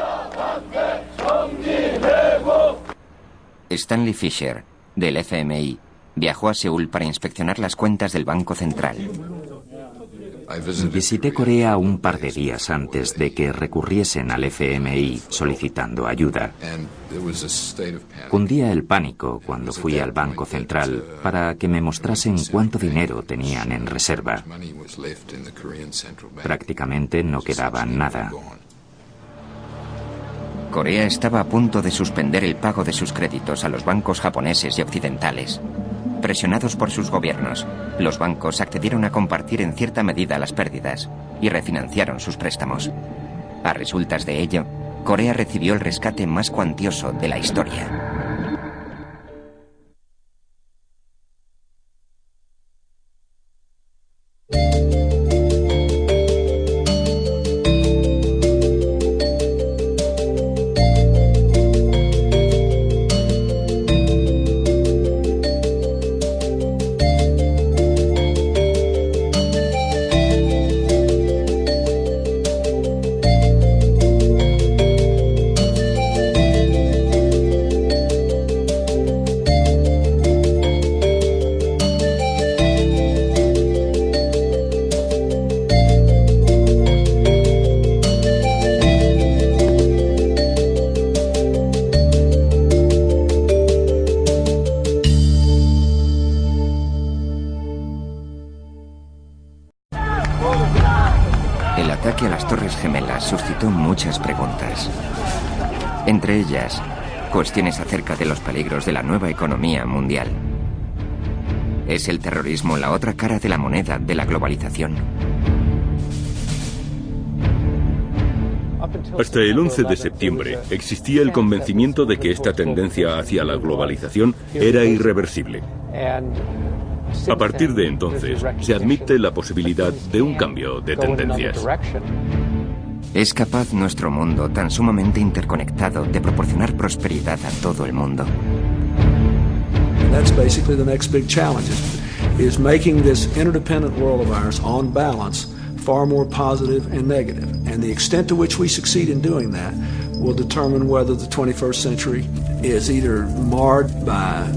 Stanley Fischer, del FMI, viajó a Seúl para inspeccionar las cuentas del Banco Central. Visité Corea un par de días antes de que recurriesen al FMI solicitando ayuda. Cundía el pánico cuando fui al Banco Central para que me mostrasen cuánto dinero tenían en reserva. Prácticamente no quedaba nada. Corea estaba a punto de suspender el pago de sus créditos a los bancos japoneses y occidentales. Presionados por sus gobiernos, los bancos accedieron a compartir en cierta medida las pérdidas y refinanciaron sus préstamos. A resultas de ello, Corea recibió el rescate más cuantioso de la historia. El ataque a las Torres Gemelas suscitó muchas preguntas. Entre ellas, cuestiones acerca de los peligros de la nueva economía mundial. ¿Es el terrorismo la otra cara de la moneda de la globalización? Hasta el 11 de septiembre existía el convencimiento de que esta tendencia hacia la globalización era irreversible. A partir de entonces, se admite la posibilidad de un cambio de tendencias. ¿Es capaz nuestro mundo tan sumamente interconectado de proporcionar prosperidad a todo el mundo? That's basically the next big challenge is making this interdependent world of ours on balance far more positive and negative. And the extent to which we succeed in doing that will determine whether the 21st century is either marred by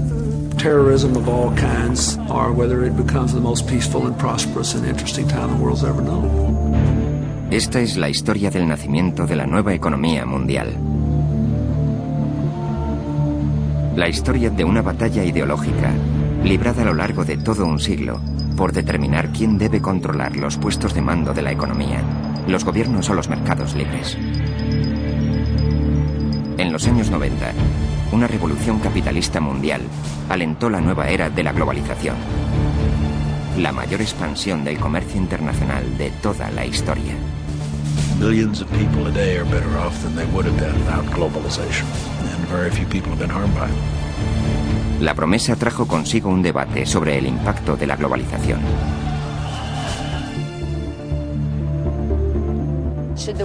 terrorism of all kinds or whether it becomes the most peaceful and prosperous and interesting time the world's ever known. Esta es la historia del nacimiento de la nueva economía mundial. La historia de una batalla ideológica, librada a lo largo de todo un siglo, por determinar quién debe controlar los puestos de mando de la economía, los gobiernos o los mercados libres. En los años 90, una revolución capitalista mundial alentó la nueva era de la globalización, la mayor expansión del comercio internacional de toda la historia. Billions of people a day are better off than they would have been without globalization, and very few people have been harmed by it. La promesa trajo consigo un debate sobre el impacto de la globalización.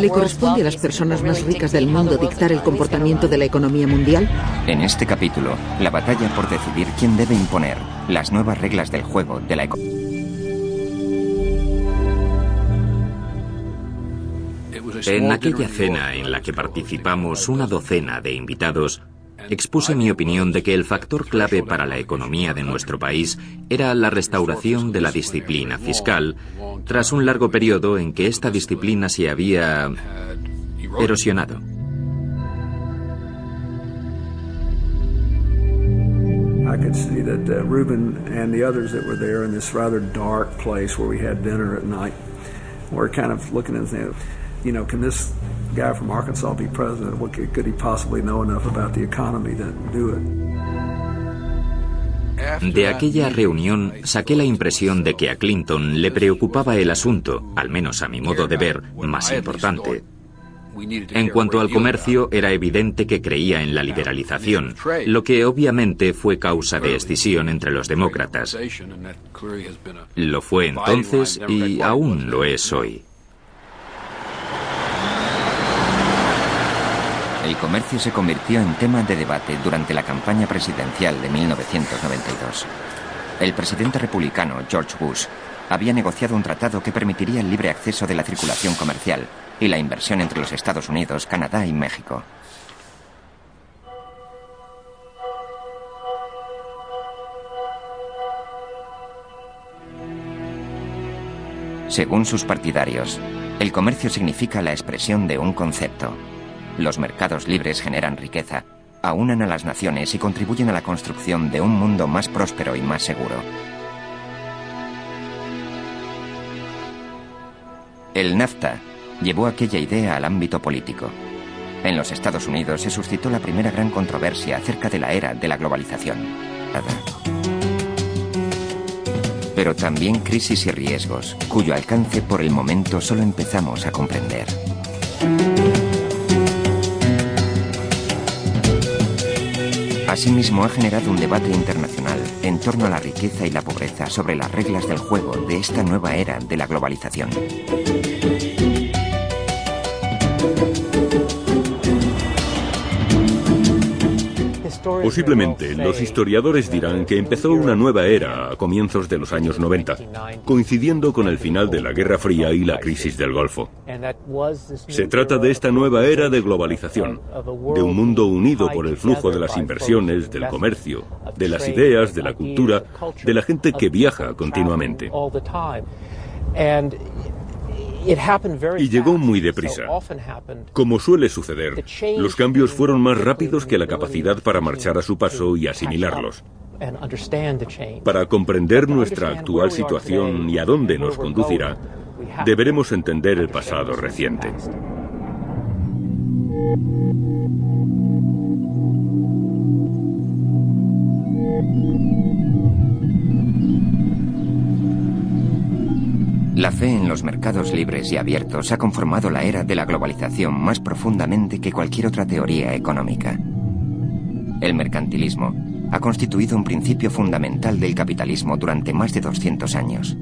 ¿Le corresponde a las personas más ricas del mundo dictar el comportamiento de la economía mundial? En este capítulo, la batalla por decidir quién debe imponer las nuevas reglas del juego de la economía. En aquella cena en la que participamos una docena de invitados, expuse mi opinión de que el factor clave para la economía de nuestro país era la restauración de la disciplina fiscal, tras un largo periodo en que esta disciplina se había erosionado. I could see that Reuben and the others that were there in this rather dark place where we had dinner at night were kind of looking and saying, you know, can this guy from Arkansas be president? What could he possibly know enough about the economy to do it? De aquella reunión saqué la impresión de que a Clinton le preocupaba el asunto, al menos a mi modo de ver, más importante. En cuanto al comercio, era evidente que creía en la liberalización, lo que obviamente fue causa de escisión entre los demócratas. Lo fue entonces y aún lo es hoy. El comercio se convirtió en tema de debate durante la campaña presidencial de 1992. El presidente republicano George Bush había negociado un tratado que permitiría el libre acceso de la circulación comercial y la inversión entre los Estados Unidos, Canadá y México. Según sus partidarios, el comercio significa la expresión de un concepto. Los mercados libres generan riqueza, aunan a las naciones y contribuyen a la construcción de un mundo más próspero y más seguro. El NAFTA llevó aquella idea al ámbito político. En los Estados Unidos se suscitó la primera gran controversia acerca de la era de la globalización. Pero también crisis y riesgos, cuyo alcance por el momento solo empezamos a comprender. Asimismo, ha generado un debate internacional en torno a la riqueza y la pobreza sobre las reglas del juego de esta nueva era de la globalización. Posiblemente los historiadores dirán que empezó una nueva era a comienzos de los años 90, coincidiendo con el final de la Guerra Fría y la crisis del Golfo. Se trata de esta nueva era de globalización, de un mundo unido por el flujo de las inversiones, del comercio, de las ideas, de la cultura, de la gente que viaja continuamente. Y llegó muy deprisa. Como suele suceder, los cambios fueron más rápidos que la capacidad para marchar a su paso y asimilarlos. Para comprender nuestra actual situación y a dónde nos conducirá, deberemos entender el pasado reciente. La fe en los mercados libres y abiertos ha conformado la era de la globalización más profundamente que cualquier otra teoría económica. El mercantilismo ha constituido un principio fundamental del capitalismo durante más de 200 años.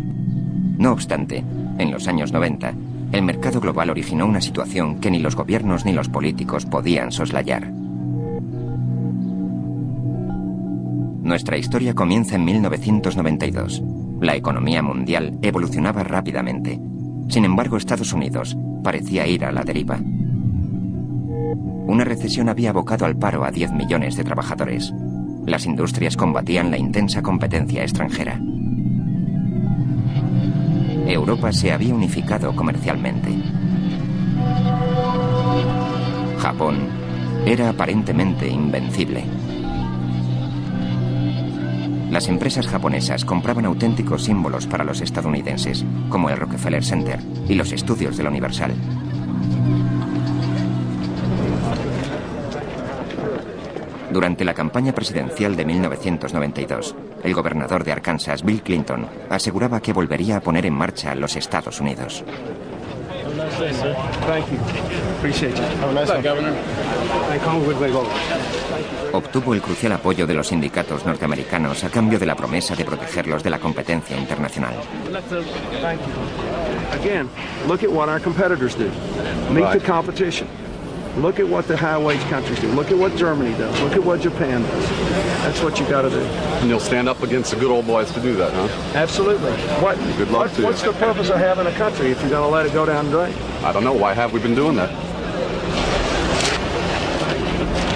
No obstante, en los años 90, el mercado global originó una situación que ni los gobiernos ni los políticos podían soslayar. Nuestra historia comienza en 1992. La economía mundial evolucionaba rápidamente. Sin embargo, Estados Unidos parecía ir a la deriva. Una recesión había abocado al paro a 10 millones de trabajadores. Las industrias combatían la intensa competencia extranjera. Europa se había unificado comercialmente. Japón era aparentemente invencible. Las empresas japonesas compraban auténticos símbolos para los estadounidenses, como el Rockefeller Center y los estudios de la Universal. Durante la campaña presidencial de 1992, el gobernador de Arkansas, Bill Clinton, aseguraba que volvería a poner en marcha los Estados Unidos. Obtuvo el crucial apoyo de los sindicatos norteamericanos a cambio de la promesa de protegerlos de la competencia internacional. Look at what the high-wage countries do. Look at what Germany does. Look at what Japan does. That's what you got to do. And you'll stand up against the good old boys to do that, huh? Absolutely. Good luck to you. What's the purpose of having a country if you're going to let it go down the drain? I don't know. Why have we been doing that?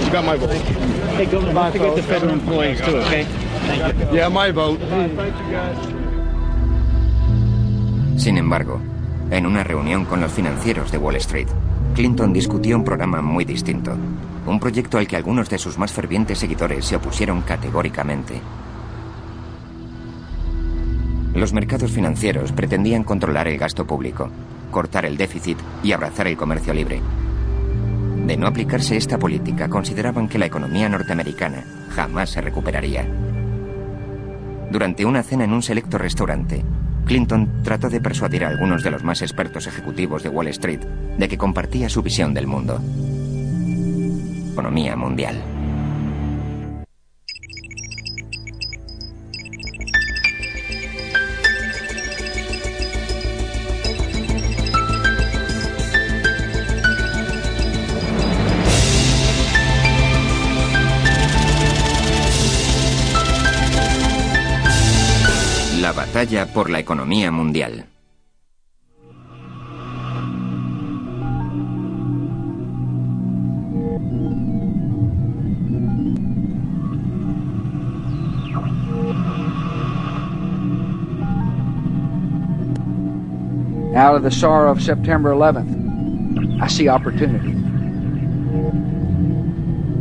You got my vote. Hey, Governor, don't forget the federal employees too, okay? Thank you. Yeah, my vote. Thank you, guys. Sin embargo, en una reunión con los financieros de Wall Street, Clinton discutió un programa muy distinto, un proyecto al que algunos de sus más fervientes seguidores se opusieron categóricamente. Los mercados financieros pretendían controlar el gasto público, cortar el déficit y abrazar el comercio libre. De no aplicarse esta política, consideraban que la economía norteamericana jamás se recuperaría. Durante una cena en un selecto restaurante, Clinton trató de persuadir a algunos de los más expertos ejecutivos de Wall Street de que compartía su visión del mundo. Economía mundial. La batalla por la economía mundial. Out of the sorrow of September 11th, I see opportunity.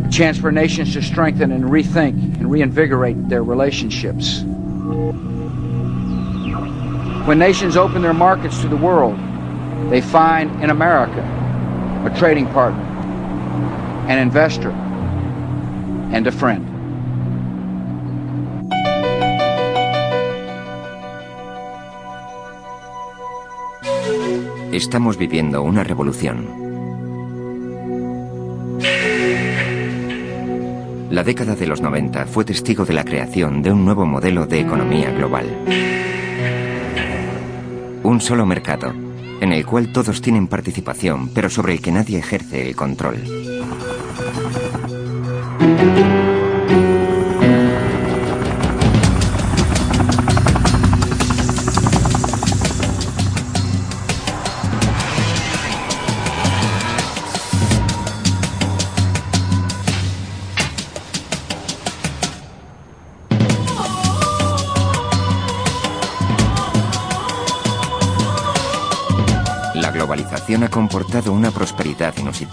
A chance for nations to strengthen and rethink and reinvigorate their relationships. When nations open their markets to the world, they find in America a trading partner, an investor, and a friend. Estamos viviendo una revolución. La década de los 90 fue testigo de la creación de un nuevo modelo de economía global. Un solo mercado, en el cual todos tienen participación, pero sobre el que nadie ejerce el control. La globalización ha comportado una prosperidad inusitada.